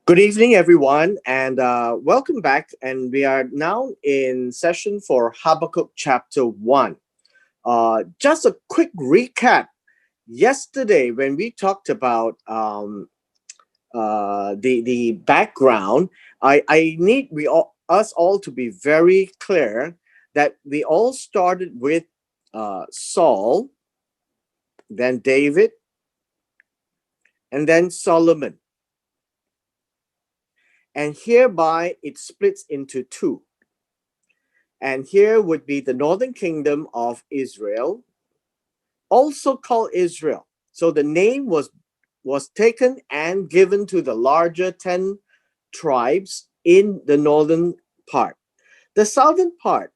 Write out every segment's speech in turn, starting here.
Good evening, everyone, and welcome back. And we are now in session for Habakkuk Chapter 1. Just a quick recap. Yesterday, when we talked about the background, I need us all to be very clear that we all started with Saul, then David, and then Solomon. And hereby it splits into two. And here would be the northern kingdom of Israel, also called Israel. So the name was taken and given to the larger 10 tribes in the northern part. The southern part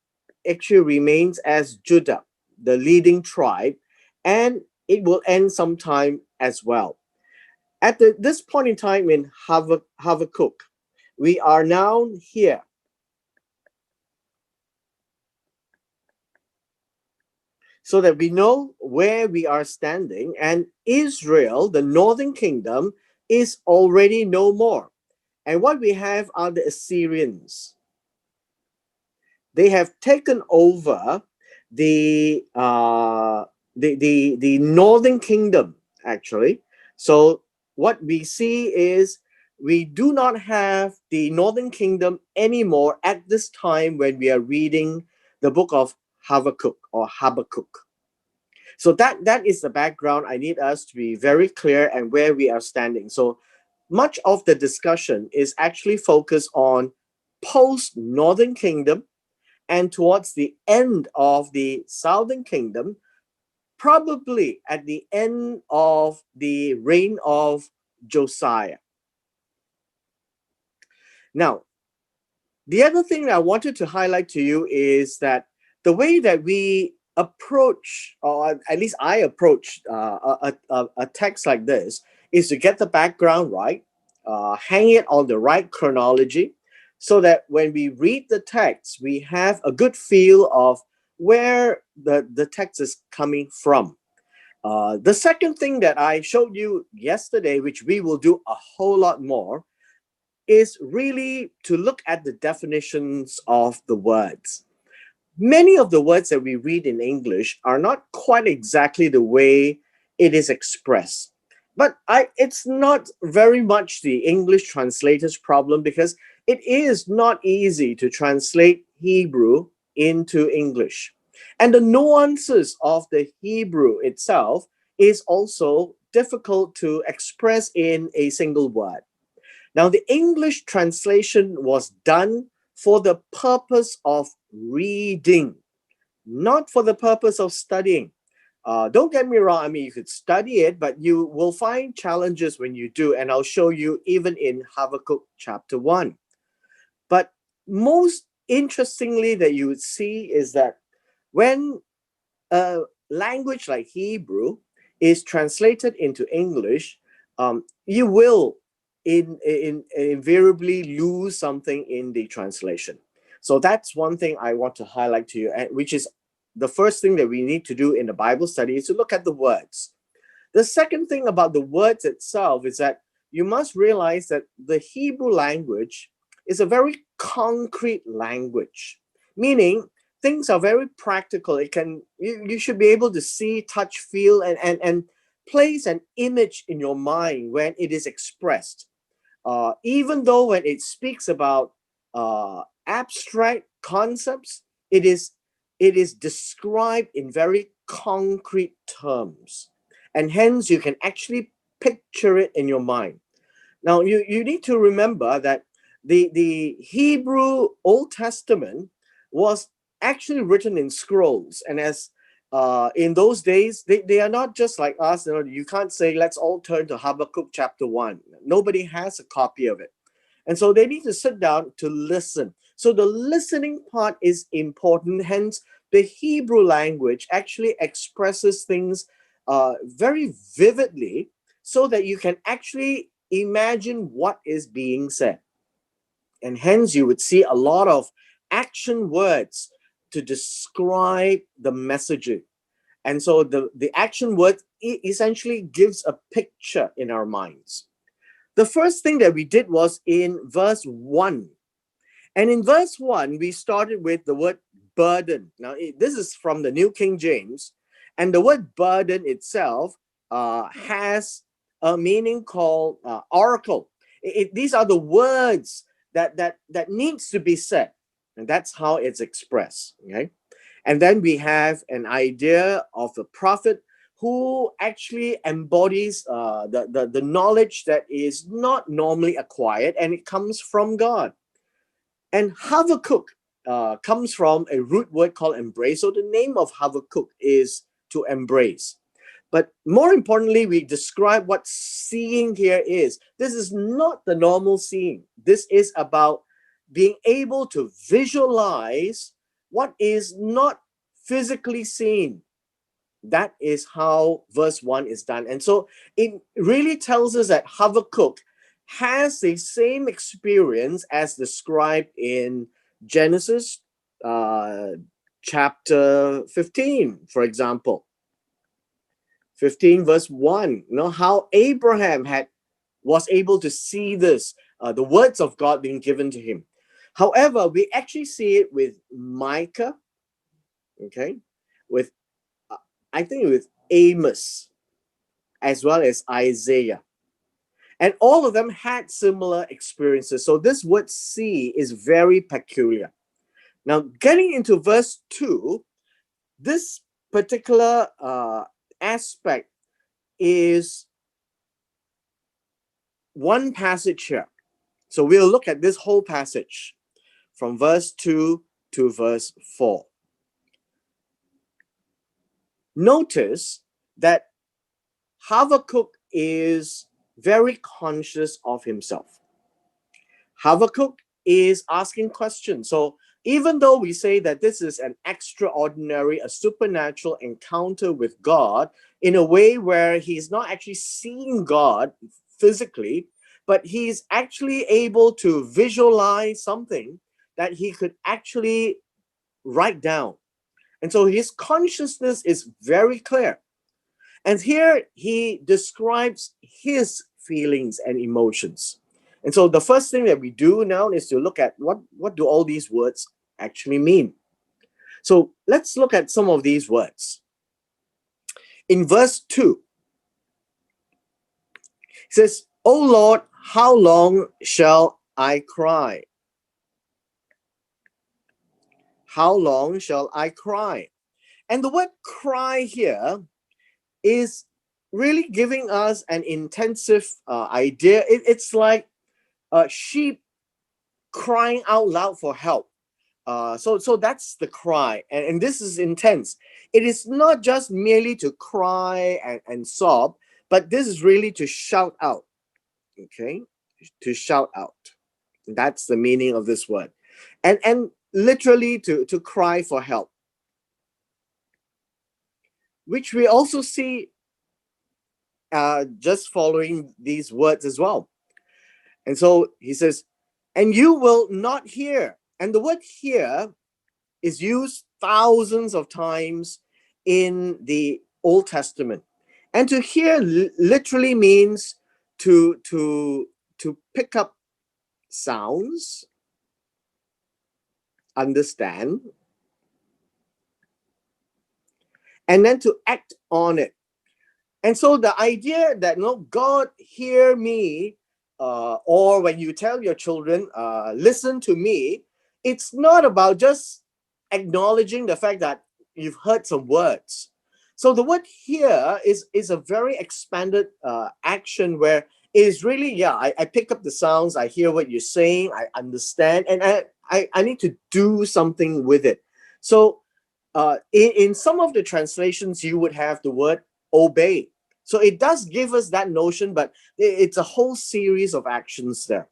actually remains as Judah, the leading tribe, and it will end sometime as well. At this point in time in Habakkuk, we are now here so that we know where we are standing. And Israel, the northern kingdom, is already no more. And what we have are the Assyrians. They have taken over the northern kingdom, actually. So what we see is we do not have the northern kingdom anymore at this time when we are reading the book of Habakkuk or Habakkuk. So that is the background. I need us to be very clear and where we are standing. So much of the discussion is actually focused on post Northern Kingdom and towards the end of the Southern Kingdom, probably at the end of the reign of Josiah. Now, the other thing that I wanted to highlight to you is that the way that we approach, or at least I approach a text like this, is to get the background right, hang it on the right chronology, so that when we read the text, we have a good feel of where the text is coming from. The second thing that I showed you yesterday, which we will do a whole lot more, is really to look at the definitions of the words. Many of the words that we read in English are not quite exactly the way it is expressed. But it's not very much the English translator's problem, because it is not easy to translate Hebrew into English. And the nuances of the Hebrew itself is also difficult to express in a single word. Now, the English translation was done for the purpose of reading, not for the purpose of studying. Don't get me wrong, I mean, you could study it, but you will find challenges when you do, and I'll show you even in Habakkuk chapter 1. But most interestingly that you would see is that when a language like Hebrew is translated into English, you will invariably lose something in the translation. So that's one thing I want to highlight to you, which is the first thing that we need to do in the Bible study, is to look at the words. The second thing about the words itself is that you must realize that the Hebrew language is a very concrete language, meaning things are very practical. You should be able to see, touch, feel, and place an image in your mind when it is expressed. Even though when it speaks about abstract concepts, it is described in very concrete terms, and hence you can actually picture it in your mind. Now, you need to remember that the Hebrew Old Testament was actually written in scrolls, and as in those days, they are not just like us. You can't say, let's all turn to Habakkuk chapter 1. Nobody has a copy of it. And so they need to sit down to listen. So the listening part is important. Hence, the Hebrew language actually expresses things very vividly, so that you can actually imagine what is being said. And hence, you would see a lot of action words to describe the messaging. And so the action word essentially gives a picture in our minds. The first thing that we did was in verse 1. And in verse 1, we started with the word burden. Now, this is from the New King James. And the word burden itself has a meaning called oracle. These are the words that needs to be said. And that's how it's expressed. Okay. And then we have an idea of a prophet who actually embodies the knowledge that is not normally acquired, and it comes from God. And Habakkuk comes from a root word called embrace. So the name of Habakkuk is to embrace. But more importantly, we describe what seeing here is. This is not the normal seeing. This is about being able to visualize what is not physically seen. That is how verse 1 is done. And so it really tells us that Habakkuk has the same experience as described in Genesis chapter 15, for example. 15 verse 1, how Abraham was able to see this, the words of God being given to him. However, we actually see it with Micah, okay, with I think with Amos, as well as Isaiah. And all of them had similar experiences. So this word see is very peculiar. Now, getting into verse 2, this particular aspect is one passage here. So we'll look at this whole passage from verse 2 to verse 4. Notice that Habakkuk is very conscious of himself. Habakkuk is asking questions. So even though we say that this is an extraordinary, a supernatural encounter with God in a way where he's not actually seeing God physically, but he's actually able to visualize something that he could actually write down. And so his consciousness is very clear. And here he describes his feelings and emotions. And so the first thing that we do now is to look at what do all these words actually mean. So let's look at some of these words. In verse 2, it says, "O Lord, how long shall I cry? How long shall I cry?" And the word cry here is really giving us an intensive idea. It's like sheep crying out loud for help. So that's the cry. And this is intense. It is not just merely to cry and sob, but this is really to shout out. Okay? To shout out. That's the meaning of this word. And literally to cry for help. Which we also see just following these words as well. And so he says, "And you will not hear." And the word "hear" is used thousands of times in the Old Testament. And to hear literally means to pick up sounds, understand, and then to act on it. And so the idea that, no, God, hear me, or when you tell your children, listen to me, it's not about just acknowledging the fact that you've heard some words. So the word "hear" is a very expanded action where it is really, yeah, I pick up the sounds, I hear what you're saying, I understand, and I need to do something with it. So in some of the translations, you would have the word "obey." So it does give us that notion, but it's a whole series of actions there.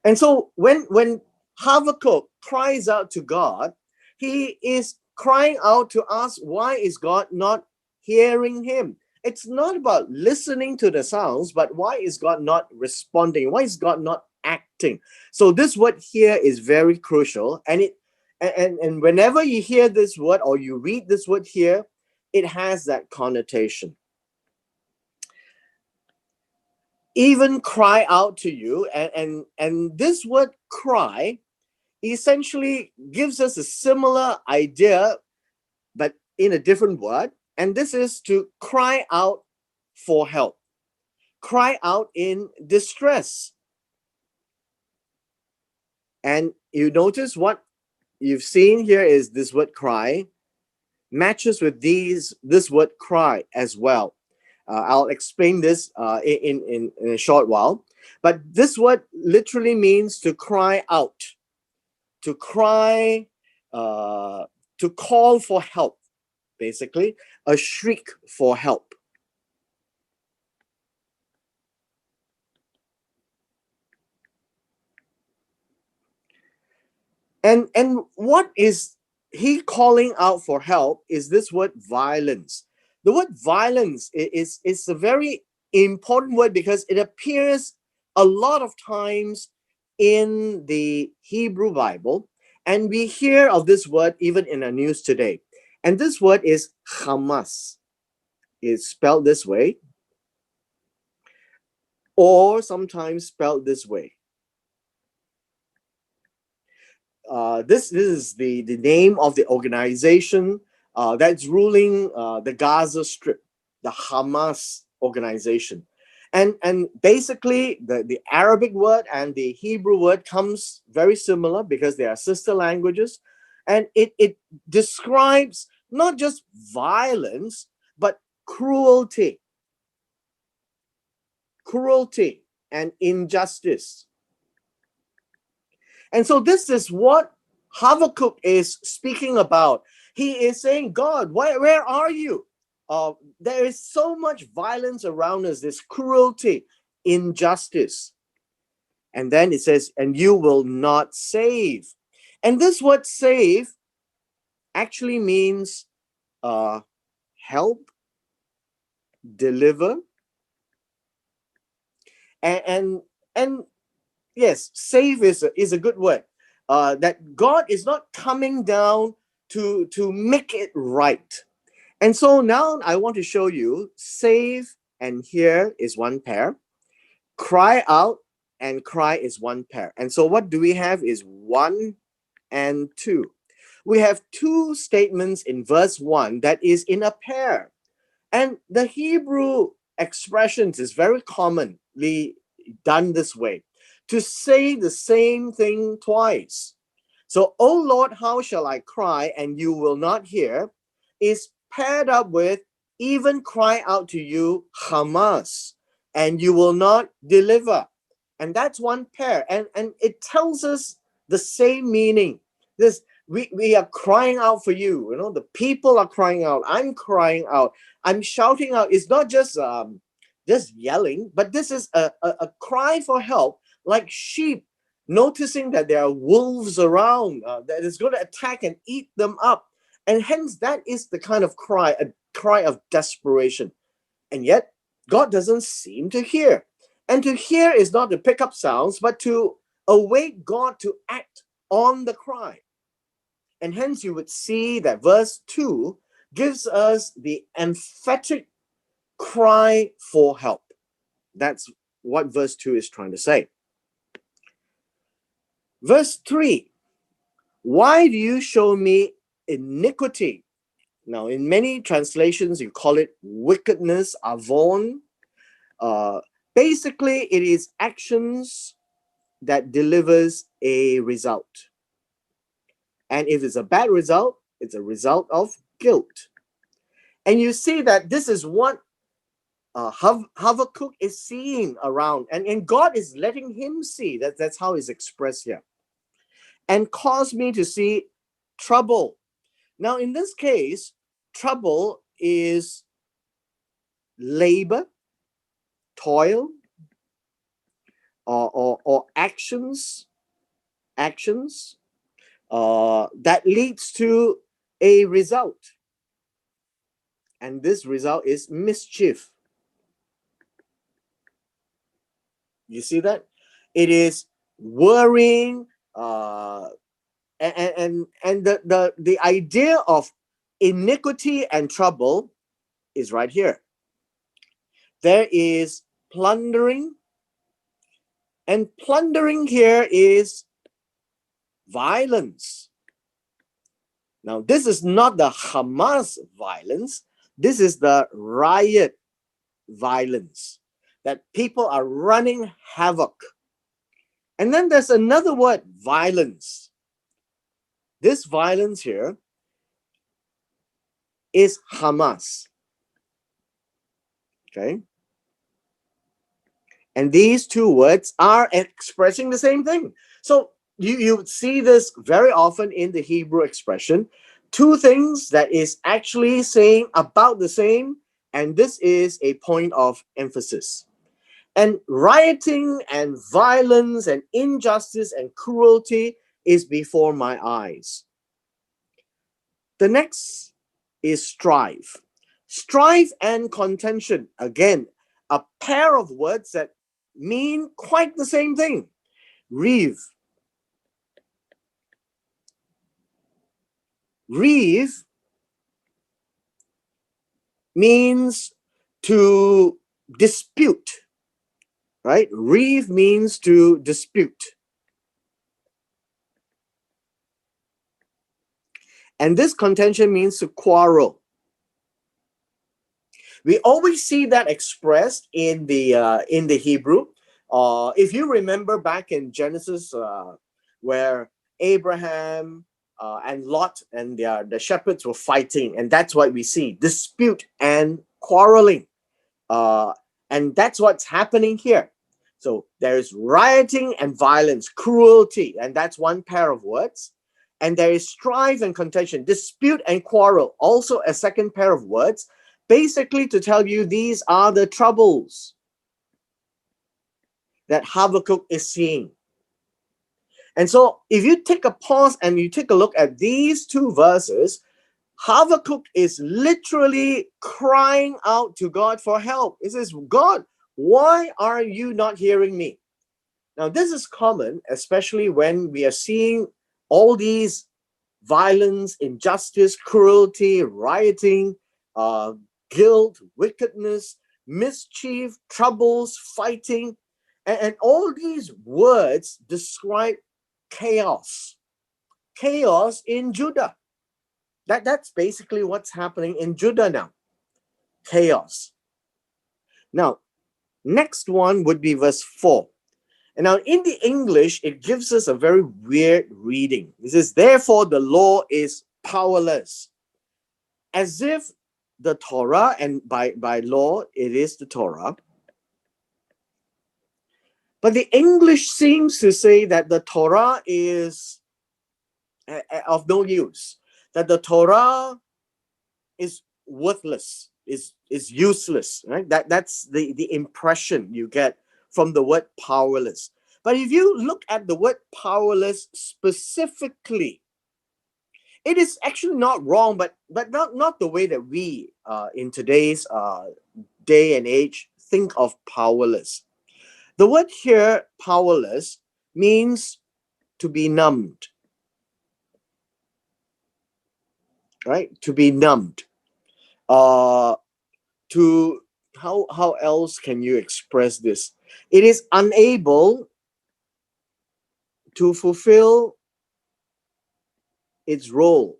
And so when Habakkuk cries out to God, he is crying out to ask, why is God not hearing him? It's not about listening to the sounds, but why is God not responding? Why is God not acting? So this word "here" is very crucial, and whenever you hear this word or you read this word "here," it has that connotation. even cry out to you. And this word cry essentially gives us a similar idea, but in a different word. And this is to cry out for help, cry out in distress. And you notice what you've seen here is this word cry matches with this word cry as well. I'll explain this in a short while. But this word literally means to cry out, to cry, to call for help, basically, a shriek for help. And what is he calling out for help is this word violence. The word violence is a very important word because it appears a lot of times in the Hebrew Bible, and we hear of this word even in our news today. And this word is Hamas. It's spelled this way, or sometimes spelled this way. This is the name of the organization that's ruling the Gaza Strip, the Hamas organization. And basically, the Arabic word and the Hebrew word comes very similar because they are sister languages. And it describes not just violence, but cruelty and injustice. And so this is what Habakkuk is speaking about. He is saying, God, where are you? There is so much violence around us, this cruelty, injustice. And then it says, and you will not save. And this word save actually means help, deliver, and yes, save is a good word. That God is not coming down to make it right. And so now I want to show you save, and here is one pair. Cry out and cry is one pair. And so what do we have is 1 and 2. We have two statements in verse 1 that is in a pair. And the Hebrew expressions is very commonly done this way, to say the same thing twice. So, "O Lord, how shall I cry and you will not hear," is paired up with, "even cry out to you, Hamas, and you will not deliver." And that's one pair. And it tells us the same meaning. This we are crying out for you. The people are crying out. I'm crying out. I'm shouting out. It's not just yelling, but this is a cry for help, like sheep noticing that there are wolves around that is going to attack and eat them up. And hence, that is the kind of cry, a cry of desperation. And yet, God doesn't seem to hear. And to hear is not to pick up sounds, but to await God to act on the cry. And hence, you would see that verse 2 gives us the emphatic cry for help. That's what verse 2 is trying to say. Verse 3, why do you show me iniquity? Now, in many translations, you call it wickedness, avon. Basically, it is actions that delivers a result. And if it's a bad result, it's a result of guilt. And you see that this is what Habakkuk is seeing around. And God is letting him see. That's how it's expressed here. And cause me to see trouble. Now, in this case, trouble is labor, toil, or actions that leads to a result. And this result is mischief. You see that? It is worrying, and the idea of iniquity and trouble is right here. There is plundering And plundering here is violence. Now, this is not the Hamas violence. This is the riot violence, that people are running havoc. And then there's another word, violence. This violence here is Hamas. Okay? And these two words are expressing the same thing. So you see this very often in the Hebrew expression. Two things that is actually saying about the same, and this is a point of emphasis. And rioting and violence and injustice and cruelty is before my eyes. The next is strife. Strife and contention. Again, a pair of words that mean quite the same thing. Reeve. Reeve means to dispute, right? Reeve means to dispute. And this contention means to quarrel. We always see that expressed in the Hebrew. If you remember back in Genesis, where Abraham and Lot and the shepherds were fighting, and that's what we see: dispute and quarreling. And that's what's happening here. So there's rioting and violence, cruelty, and that's one pair of words. And there is strife and contention, dispute and quarrel, also a second pair of words, basically to tell you these are the troubles that Habakkuk is seeing. And so if you take a pause and you take a look at these two verses, Habakkuk is literally crying out to God for help. He says, God, why are you not hearing me? Now, this is common, especially when we are seeing all these violence, injustice, cruelty, rioting, guilt, wickedness, mischief, troubles, fighting, and all these words describe chaos. Chaos in Judah. That's basically what's happening in Judah now. Chaos. Now, next one would be verse 4. And now in the English, it gives us a very weird reading. It says, therefore the law is powerless. As if the Torah, and by law, it is the Torah. But the English seems to say that the Torah is of no use. That the Torah is worthless, is useless, right? That's the impression you get from the word powerless. But if you look at the word powerless specifically, it is actually not wrong, but not the way that we in today's day and age think of powerless. The word here, powerless, means to be numbed, right? To be numbed. To how else can you express this? It is unable to fulfill its role.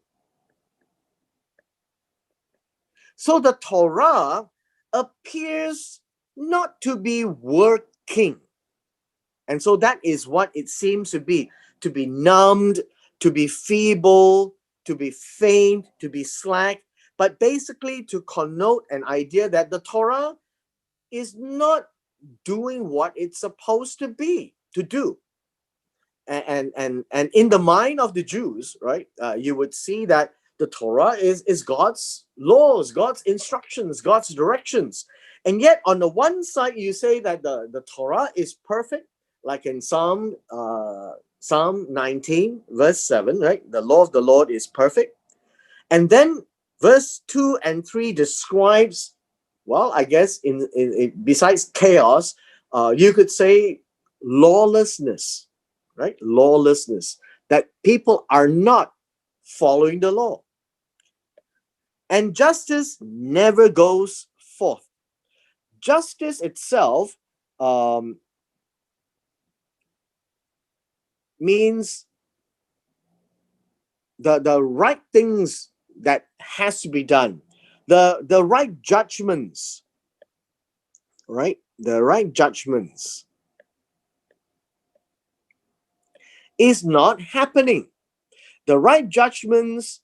So the Torah appears not to be working. And so that is what it seems to be numbed, to be feeble, to be faint, to be slack, but basically to connote an idea that the Torah is not doing what it's supposed to be, to do. And in the mind of the Jews, right, you would see that the Torah is God's laws, God's instructions, God's directions. And yet on the one side, you say that the Torah is perfect, like in Psalm 19, verse 7, right? The law of the Lord is perfect. And then verse 2 and 3 describes, well, I guess in besides chaos, you could say lawlessness, right? Lawlessness, that people are not following the law. And justice never goes forth. Justice itself means the right things that has to be done, the right judgments, right? The right judgments is not happening. The right judgments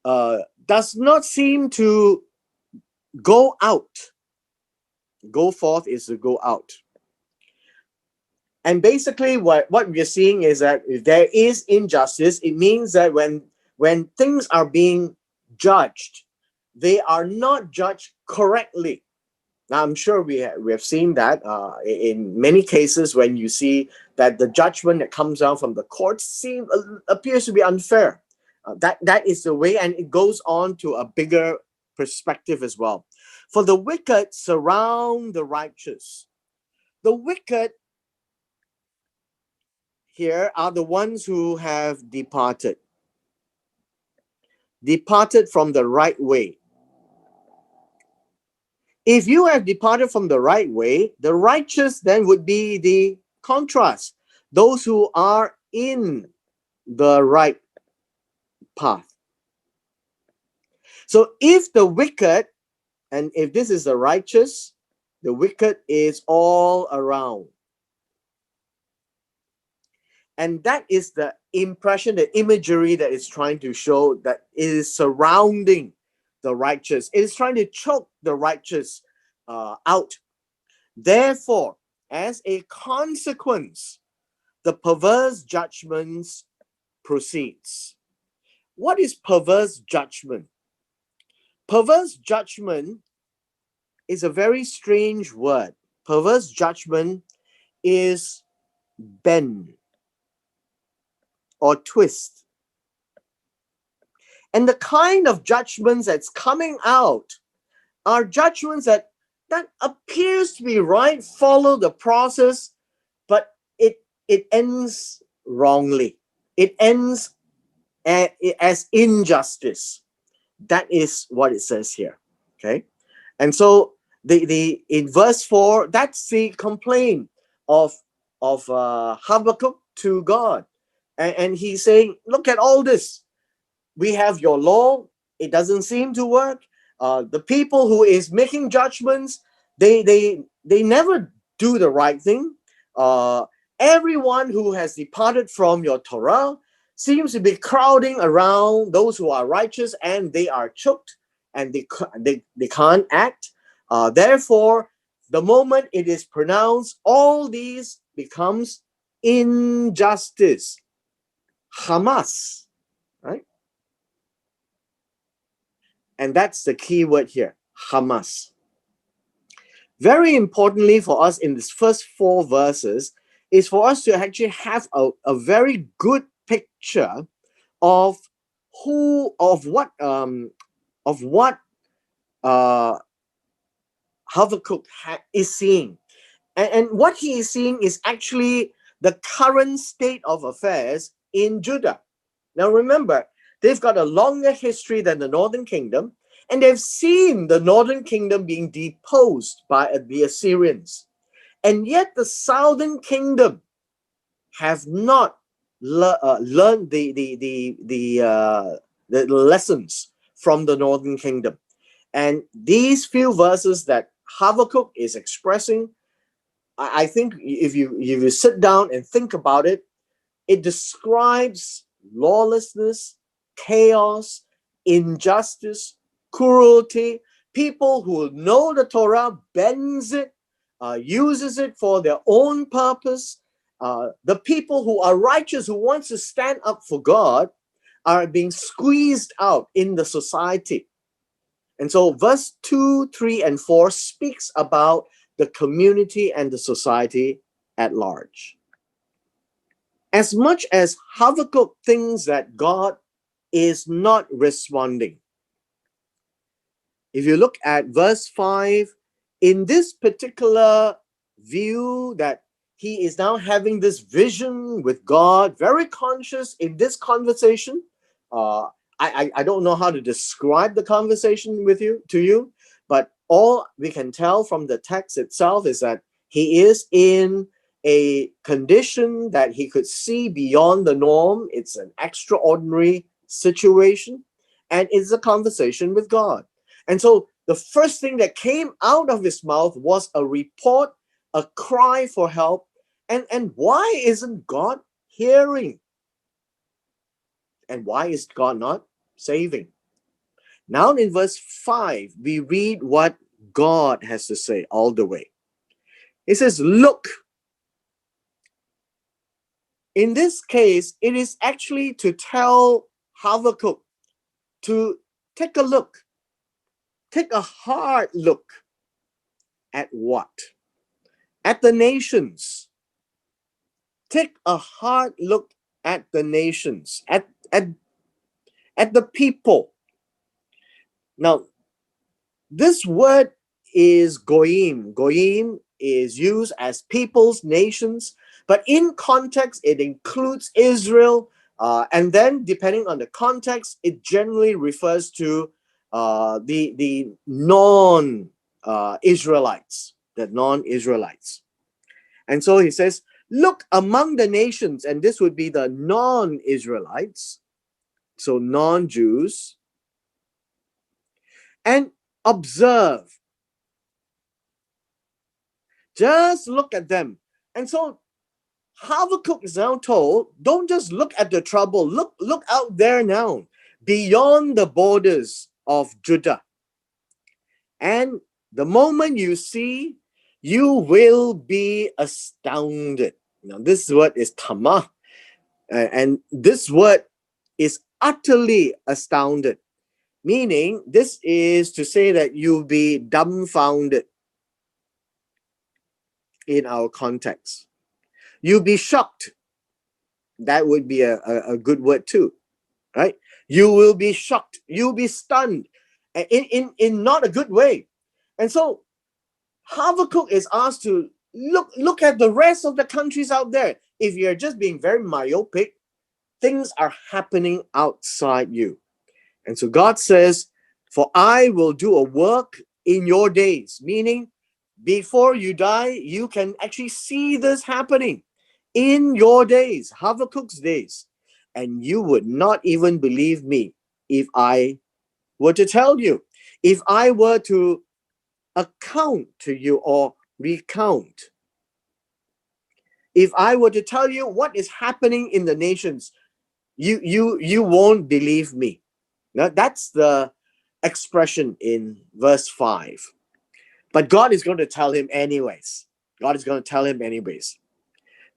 does not seem to go out. Go forth is to go out. And basically what we're seeing is that if there is injustice, it means that when things are being judged, they are not judged correctly. Now, I'm sure we have seen that in many cases when you see that the judgment that comes down from the courts appears to be unfair. That is the way, and it goes on to a bigger perspective as well. For the wicked surround the righteous. The wicked here are the ones who have departed from the right way. If you have departed from the right way, the righteous then would be the contrast, those who are in the right path. So if the wicked, and if this is the righteous, the wicked is all around. And that is the impression, the imagery that is trying to show that it is surrounding the righteous. It is trying to choke the righteous out. Therefore, as a consequence, the perverse judgments proceeds. What is perverse judgment? Perverse judgment is a very strange word. Perverse judgment is bend or twist. And the kind of judgments that's coming out are judgments that appears to be right, follow the process, but it ends wrongly. It ends as injustice. That is what it says here. Okay, and so the in verse 4, that's the complaint of Habakkuk to God, and he's saying, look at all this. We have your law. It doesn't seem to work. The people who is making judgments, they never do the right thing. Everyone who has departed from your Torah seems to be crowding around those who are righteous, and they are choked, and they can't act. Therefore, the moment it is pronounced, all these becomes injustice. Hamas, right? And that's the key word here, Hamas. Very importantly for us in these first 4 verses is for us to actually have a very good picture of what Habakkuk is seeing. And what he is seeing is actually the current state of affairs in Judah. Now remember, they've got a longer history than the northern kingdom, and they've seen the northern kingdom being deposed by the Assyrians. And yet the southern kingdom have not learned the lessons from the northern kingdom. And these few verses that Habakkuk is expressing, I think if you sit down and think about it, it describes lawlessness, chaos, injustice, cruelty, people who know the Torah, bends it, uses it for their own purpose. The people who are righteous, who want to stand up for God, are being squeezed out in the society. And so verse 2, 3, and 4 speaks about the community and the society at large. As much as Habakkuk thinks that God is not responding, if you look at verse 5, in this particular view that he is now having this vision with God, very conscious in this conversation. I don't know how to describe the conversation to you, but all we can tell from the text itself is that he is in a condition that he could see beyond the norm. It's an extraordinary situation, and it's a conversation with God. And so the first thing that came out of his mouth was a report, a cry for help. And why isn't God hearing? And why is God not saving? Now in verse 5, we read what God has to say all the way. It says, look. In this case, it is actually to tell Habakkuk to take a look, take a hard look at what? At the nations. Take a hard look at the nations, at the people. Now, this word is goyim. Goyim is used as peoples, nations, but in context, it includes Israel. And then, depending on the context, it generally refers to the non-Israelites, the non-Israelites. And so he says, look among the nations, and this would be the non-Israelites, so non-Jews, and observe. Just look at them. And so Habakkuk is now told, don't just look at the trouble, look out there now, beyond the borders of Judah. And the moment you see, you will be astounded. Now, this word is tamah, and this word is utterly astounded, meaning this is to say that you'll be dumbfounded in our context. You'll be shocked. That would be a good word too, right? You will be shocked. You'll be stunned in not a good way. And so Habakkuk is asked to look at the rest of the countries out there. If you're just being very myopic, things are happening outside you. And so God says, for I will do a work in your days, meaning before you die, you can actually see this happening in your days, Habakkuk's days. And you would not even believe me if I were to tell you, if I were to account to you or recount. If I were to tell you what is happening in the nations, you won't believe me. Now, that's the expression in verse 5. But God is going to tell him anyways. God is going to tell him anyways.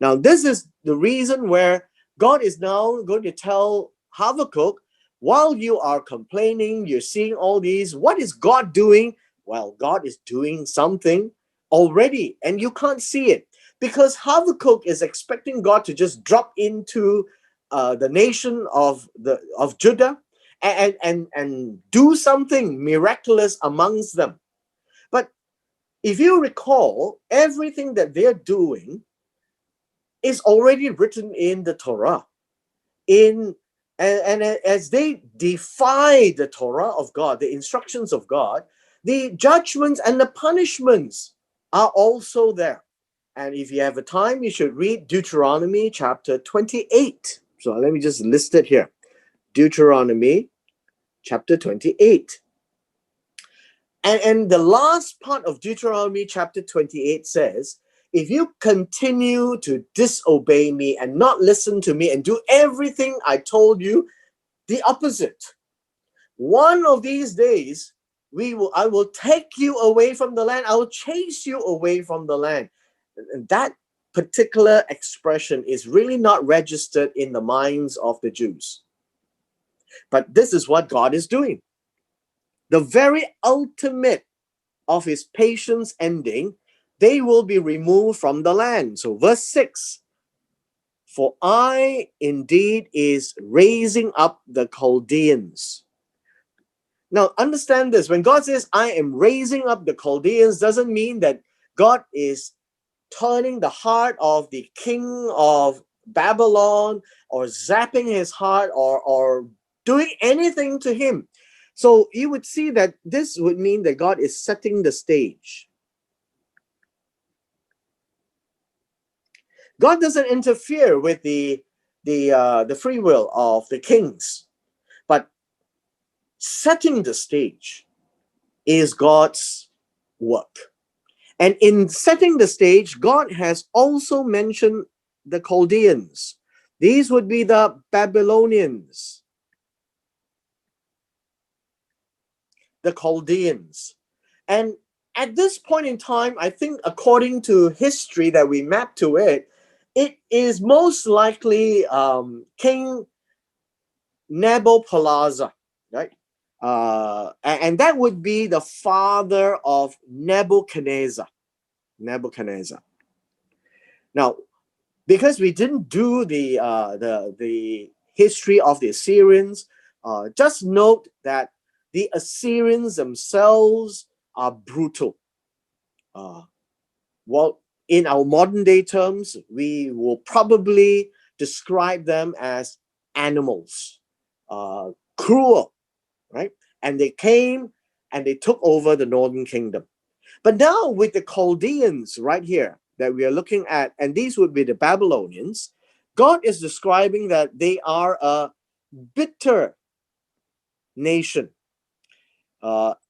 Now, this is the reason where God is now going to tell Habakkuk, while you are complaining, you're seeing all these, what is God doing? Well, God is doing something already, and you can't see it. Because Habakkuk is expecting God to just drop into the nation of Judah and do something miraculous amongst them. But if you recall, everything that they're doing is already written in the Torah. And as they defy the Torah of God, the instructions of God, the judgments and the punishments are also there. And if you have a time, you should read Deuteronomy chapter 28. So let me just list it here. Deuteronomy chapter 28. And the last part of Deuteronomy chapter 28 says, if you continue to disobey me and not listen to me and do everything I told you, the opposite, one of these days, I will take you away from the land. I will chase you away from the land. And that particular expression is really not registered in the minds of the Jews. But this is what God is doing. The very ultimate of his patience ending, they will be removed from the land. So verse 6, for I indeed is raising up the Chaldeans. Now understand this, when God says I am raising up the Chaldeans, doesn't mean that God is turning the heart of the king of Babylon or zapping his heart or doing anything to him. So you would see that this would mean that God is setting the stage. God doesn't interfere with the free will of the kings, but setting the stage is God's work. And in setting the stage, God has also mentioned the Chaldeans. These would be the Babylonians, the Chaldeans. And at this point in time, I think according to history that we map to it, it is most likely King Nabopolassar, right? And that would be the father of Nebuchadnezzar. Now, because we didn't do the history of the Assyrians, just note that the Assyrians themselves are brutal. Well, in our modern day terms, we will probably describe them as animals, cruel, right? And they came and they took over the northern kingdom. But now with the Chaldeans right here that we are looking at, and these would be the Babylonians, God is describing that they are a bitter nation.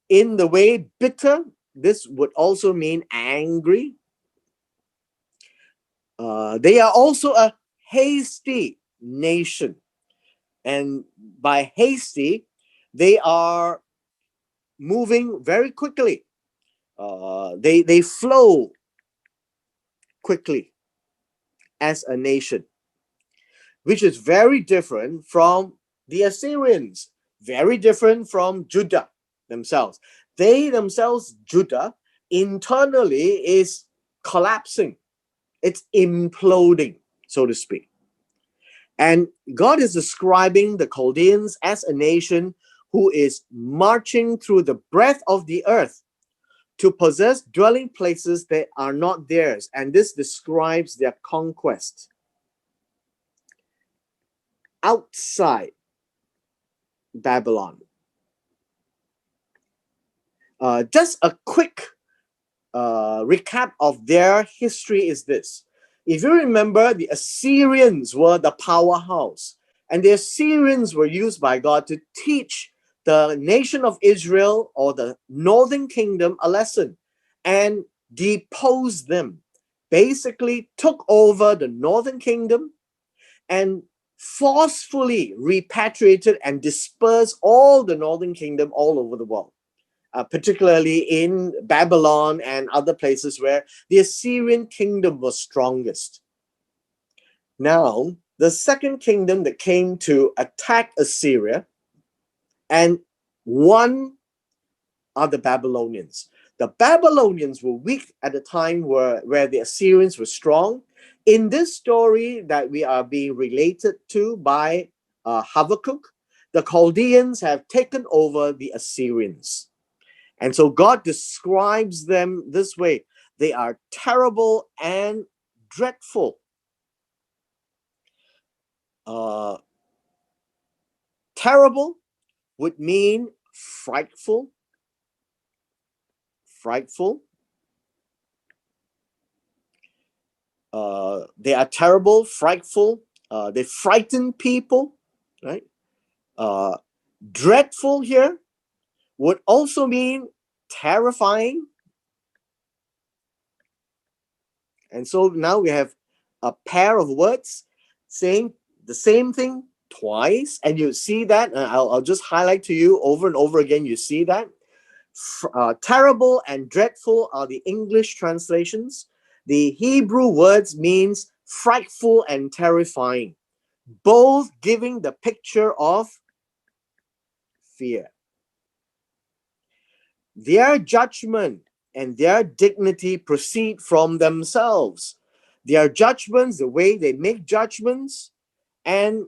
In the way bitter, this would also mean angry. They are also a hasty nation. And by hasty, they are moving very quickly. They flow quickly as a nation, which is very different from the Assyrians, very different from Judah themselves. They themselves, Judah, internally is collapsing. It's imploding, so to speak. And God is describing the Chaldeans as a nation who is marching through the breadth of the earth to possess dwelling places that are not theirs. And this describes their conquest outside Babylon. Just a quick recap of their history is this. If you remember, the Assyrians were the powerhouse, and the Assyrians were used by God to teach the nation of Israel or the northern kingdom a lesson and depose them. Basically, took over the northern kingdom and forcefully repatriated and dispersed all the northern kingdom all over the world. Particularly in Babylon and other places where the Assyrian kingdom was strongest. Now, the second kingdom that came to attack Assyria and won are the Babylonians. The Babylonians were weak at the time where the Assyrians were strong. In this story that we are being related to by Habakkuk, the Chaldeans have taken over the Assyrians. And so God describes them this way. They are terrible and dreadful. Terrible would mean frightful. They are terrible, frightful. They frighten people, right? Dreadful here would also mean terrifying. And so now we have a pair of words saying the same thing twice, and you see that, and I'll just highlight to you over and over again, you see that. Terrible and dreadful are the English translations. The Hebrew words means frightful and terrifying, both giving the picture of fear. Their judgment and their dignity proceed from themselves. Their judgments, the way they make judgments, and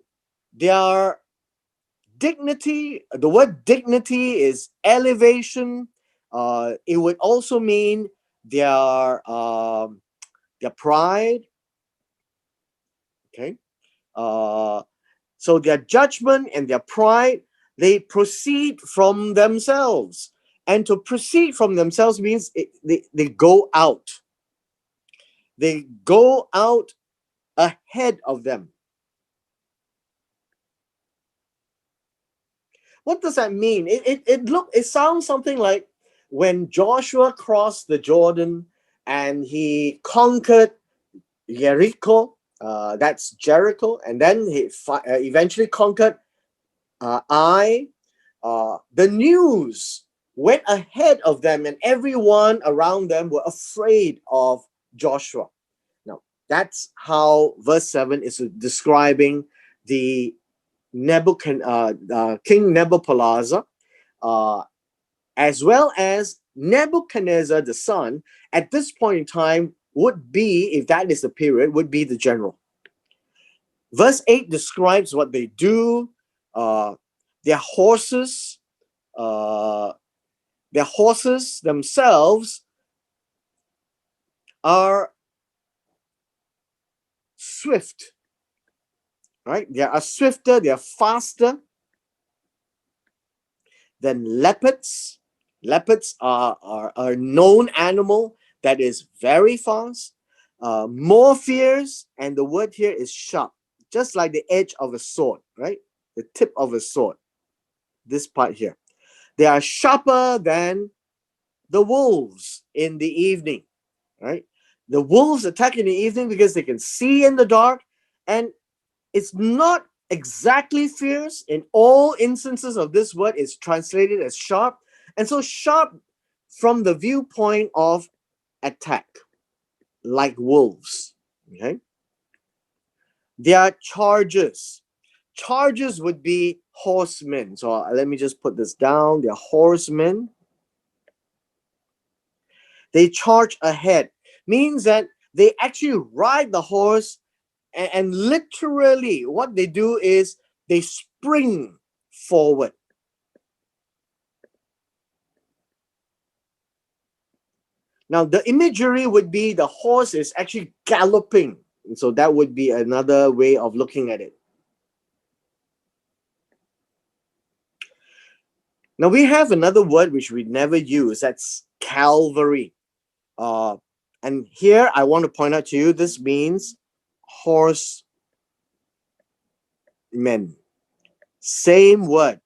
their dignity, the word dignity is elevation. It would also mean their pride. Okay. So their judgment and their pride, they proceed from themselves. And to proceed from themselves means they go out. They go out ahead of them. What does that mean? It sounds something like when Joshua crossed the Jordan and he conquered Jericho, that's Jericho, and then he eventually conquered Ai. The news went ahead of them, and everyone around them were afraid of Joshua. Now, that's how verse 7 is describing the King Nebuchadnezzar, as well as Nebuchadnezzar the son, at this point in time would be, if that is the period, would be the general. Verse 8 describes what they do. Their horses themselves are swift, right? They are swifter, they are faster than leopards. Leopards are a known animal that is very fast, more fierce, and the word here is sharp, just like the edge of a sword, right? The tip of a sword, this part here. They are sharper than the wolves in the evening, right? The wolves attack in the evening because they can see in the dark, and it's not exactly fierce. In all instances of this word, it's translated as sharp. And so sharp from the viewpoint of attack, like wolves, okay? Their chargers. Chargers would be horsemen. So let me just put this down. They're horsemen. They charge ahead. Means that they actually ride the horse, and literally what they do is they spring forward. Now, the imagery would be the horse is actually galloping. And so that would be another way of looking at it. Now, we have another word which we never use. That's Calvary. And here I want to point out to you, this means horsemen. Same word.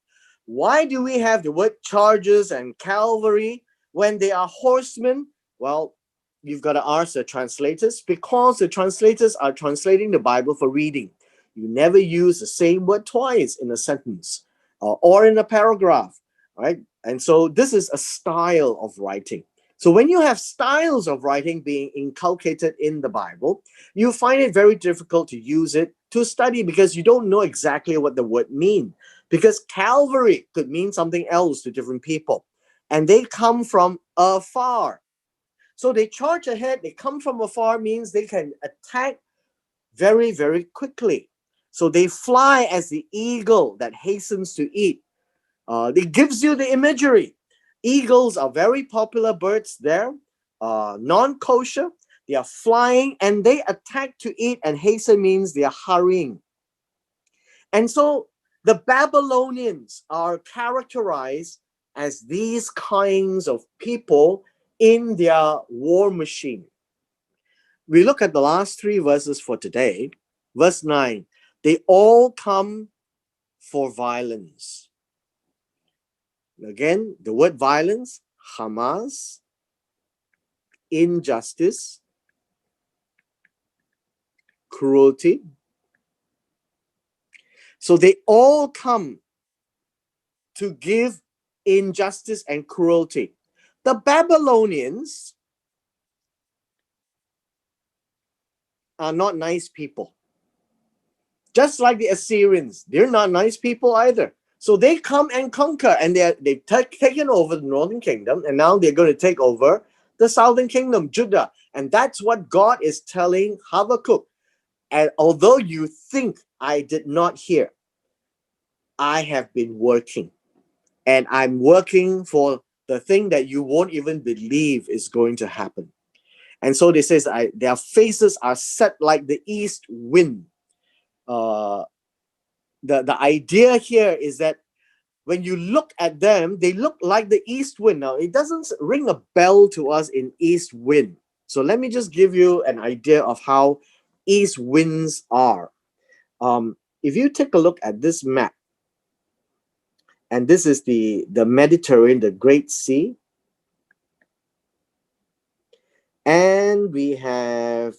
Why do we have the word chargers and Calvary when they are horsemen? Well, you've got to ask the translators, because the translators are translating the Bible for reading. You never use the same word twice in a sentence or in a paragraph, right? And so this is a style of writing. So when you have styles of writing being inculcated in the Bible, you find it very difficult to use it to study because you don't know exactly what the word means. Because Calvary could mean something else to different people. And they come from afar. So they charge ahead, they come from afar means they can attack very, very quickly. So they fly as the eagle that hastens to eat. It gives you the imagery. Eagles are very popular birds there, non-kosher. They are flying and they attack to eat, and hasten means they are hurrying. And so the Babylonians are characterized as these kinds of people in their war machine. We look at the last three verses for today. Verse 9, they all come for violence. Again, the word violence, Hamas, injustice, cruelty. So they all come to give injustice and cruelty. The Babylonians are not nice people. Just like the Assyrians, they're not nice people either. So they come and conquer, and they've taken over the northern kingdom, and now they're going to take over the southern kingdom, Judah. And that's what God is telling Habakkuk. And although you think I did not hear, I have been working. And I'm working for the thing that you won't even believe is going to happen. And so they says, their faces are set like the east wind. The idea here is that when you look at them, they look like the east wind. Now, it doesn't ring a bell to us in east wind. So let me just give you an idea of how east winds are. If you take a look at this map, and this is the Mediterranean, the Great Sea, and we have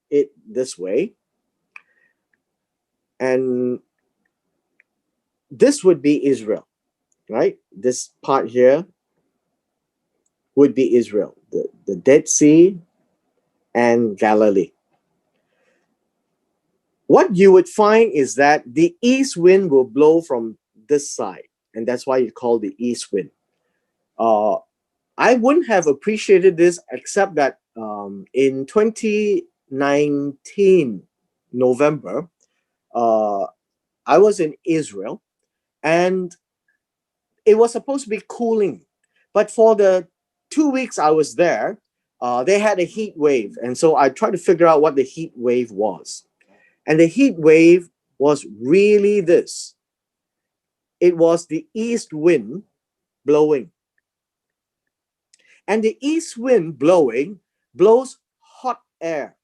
it this way, and this would be Israel, right? This part here would be Israel, the Dead Sea and Galilee. What you would find is that the east wind will blow from this side, and that's why you call the east wind. I wouldn't have appreciated this except that in 2019 November, I was in Israel, and it was supposed to be cooling, but for the 2 weeks I was there, they had a heat wave, and so I tried to figure out what the heat wave was. And the heat wave was really this. It was the east wind blowing. And the east wind blowing blows hot air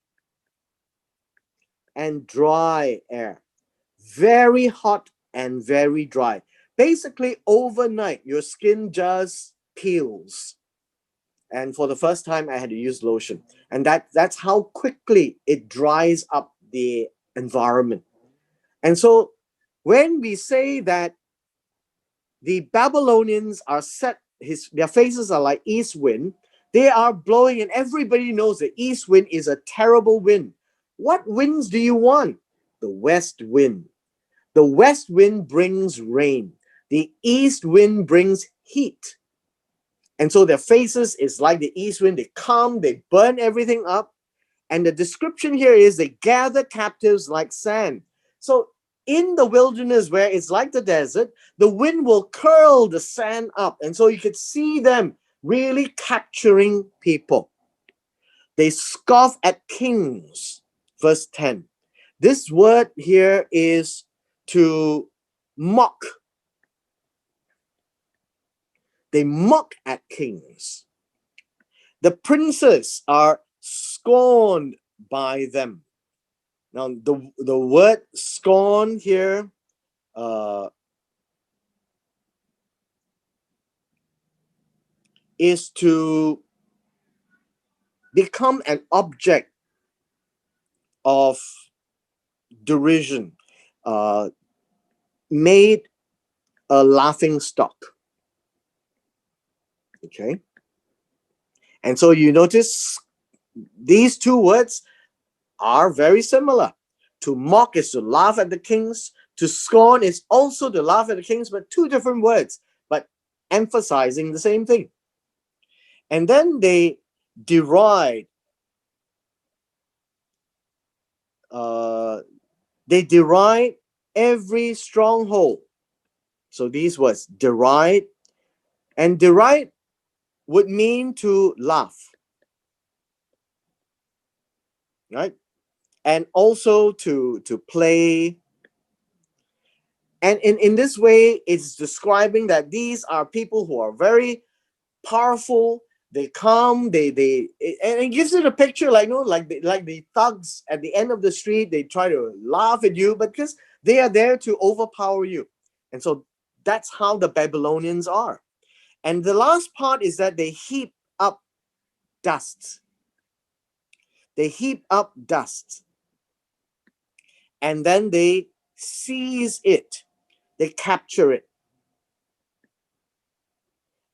and dry air. Very hot and very dry. Basically, overnight, your skin just peels. And for the first time, I had to use lotion. And that's how quickly it dries up the environment. And so when we say that the Babylonians are set, their faces are like east wind, they are blowing, and everybody knows the east wind is a terrible wind. What winds do you want? The west wind. The west wind brings rain. The east wind brings heat. And so their faces is like the east wind. They come, they burn everything up. And the description here is they gather captives like sand. So in the wilderness where it's like the desert, the wind will curl the sand up. And so you could see them really capturing people. They scoff at kings. Verse 10. This word here is to mock. They mock at kings. The princes are scorned by them. Now, the word scorn here is to become an object of derision, made a laughing stock. Okay? And so you notice these two words are very similar. To mock is to laugh at the kings. To scorn is also to laugh at the kings, but two different words, but emphasizing the same thing. And then they deride. They deride every stronghold. So these words, deride, and deride would mean to laugh, right? And also to play. And in this way, it's describing that these are people who are very powerful. They come, and it gives it a picture like, like the thugs at the end of the street. They try to laugh at you, but because they are there to overpower you. And so that's how the Babylonians are. And the last part is that they heap up dust. They heap up dust. And then they seize it. They capture it.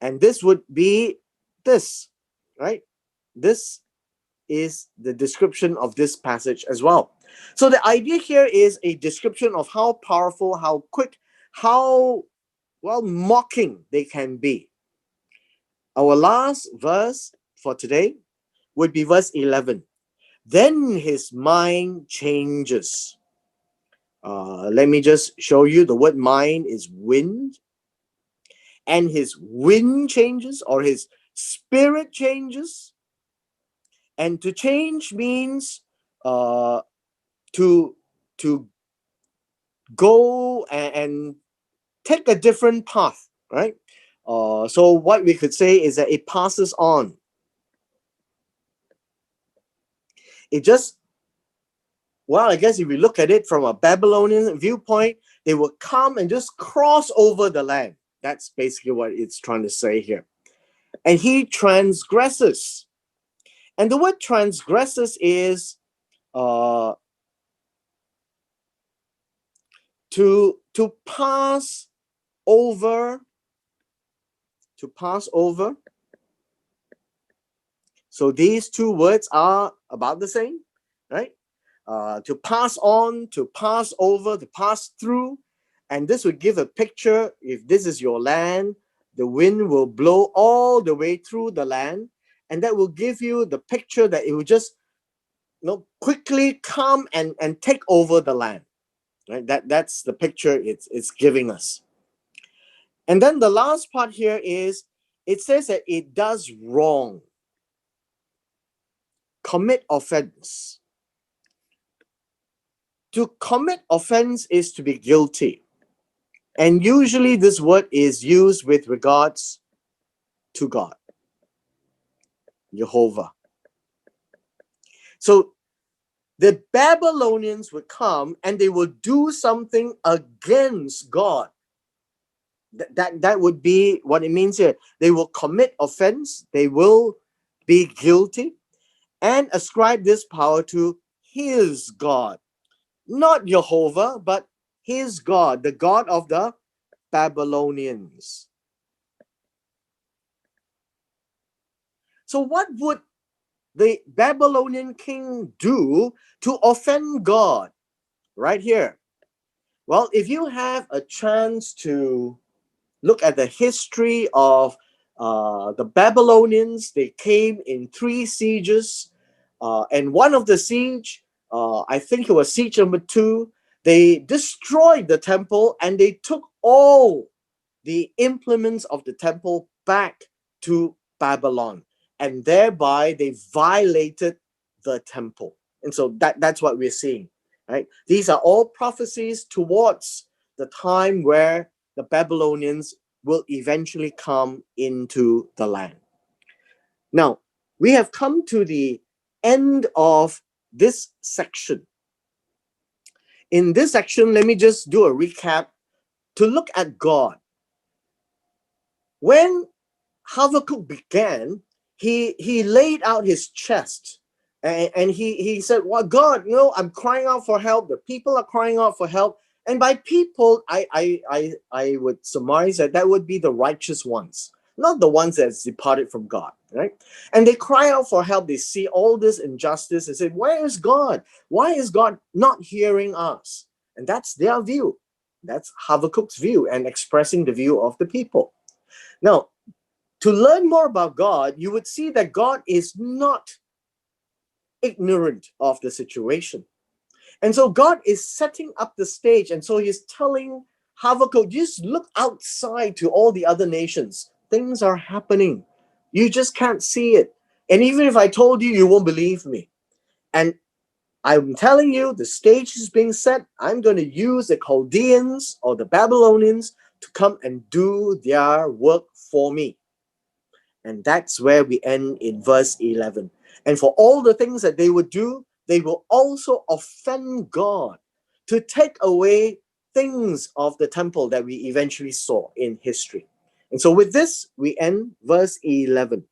And this would be this, right? This is the description of this passage as well. So the idea here is a description of how powerful, how quick, how, well, mocking they can be. Our last verse for today would be verse 11. Then his mind changes. Let me just show you. The word mind is wind. And his wind changes, or his spirit changes. And to change means to go and take a different path, right? So what we could say is that it passes on. It just, well, I guess if we look at it from a Babylonian viewpoint, they will come and just cross over the land. That's basically what it's trying to say here. And he transgresses. And the word transgresses is to pass over, to pass over. So these two words are about the same, right? To pass on, to pass over, to pass through. And this would give a picture. If this is your land, the wind will blow all the way through the land. And that will give you the picture that it will just, quickly come and take over the land. Right? That's the picture it's giving us. And then the last part here is, it says that it does wrong. Commit offense. To commit offense is to be guilty. And usually this word is used with regards to God, Jehovah. So the Babylonians would come and they would do something against God. That would be what it means here. They will commit offense, they will be guilty, and ascribe this power to his God. Not Jehovah, but his God, the God of the Babylonians. So what would the Babylonian king do to offend God? Right here. Well, if you have a chance to look at the history of the Babylonians, they came in 3 sieges. And one of the siege, I think it was siege number 2, they destroyed the temple and they took all the implements of the temple back to Babylon. And thereby they violated the temple. And so that's what we're seeing, right? These are all prophecies towards the time where the Babylonians will eventually come into the land. Now, we have come to the end of this section. In this section, let me just do a recap to look at God. When Habakkuk began, he laid out his chest and he said, well, God, I'm crying out for help. The people are crying out for help. And by people, I would surmise that would be the righteous ones, not the ones that's departed from God, right? And they cry out for help. They see all this injustice and say, where is God? Why is God not hearing us? And that's their view. That's Habakkuk's view and expressing the view of the people. Now, to learn more about God, you would see that God is not ignorant of the situation. And so God is setting up the stage. And so he's telling Habakkuk, just look outside to all the other nations. Things are happening. You just can't see it. And even if I told you, you won't believe me. And I'm telling you, the stage is being set. I'm going to use the Chaldeans or the Babylonians to come and do their work for me. And that's where we end in verse 11. And for all the things that they would do, they will also offend God to take away things of the temple that we eventually saw in history. And so with this, we end verse 11.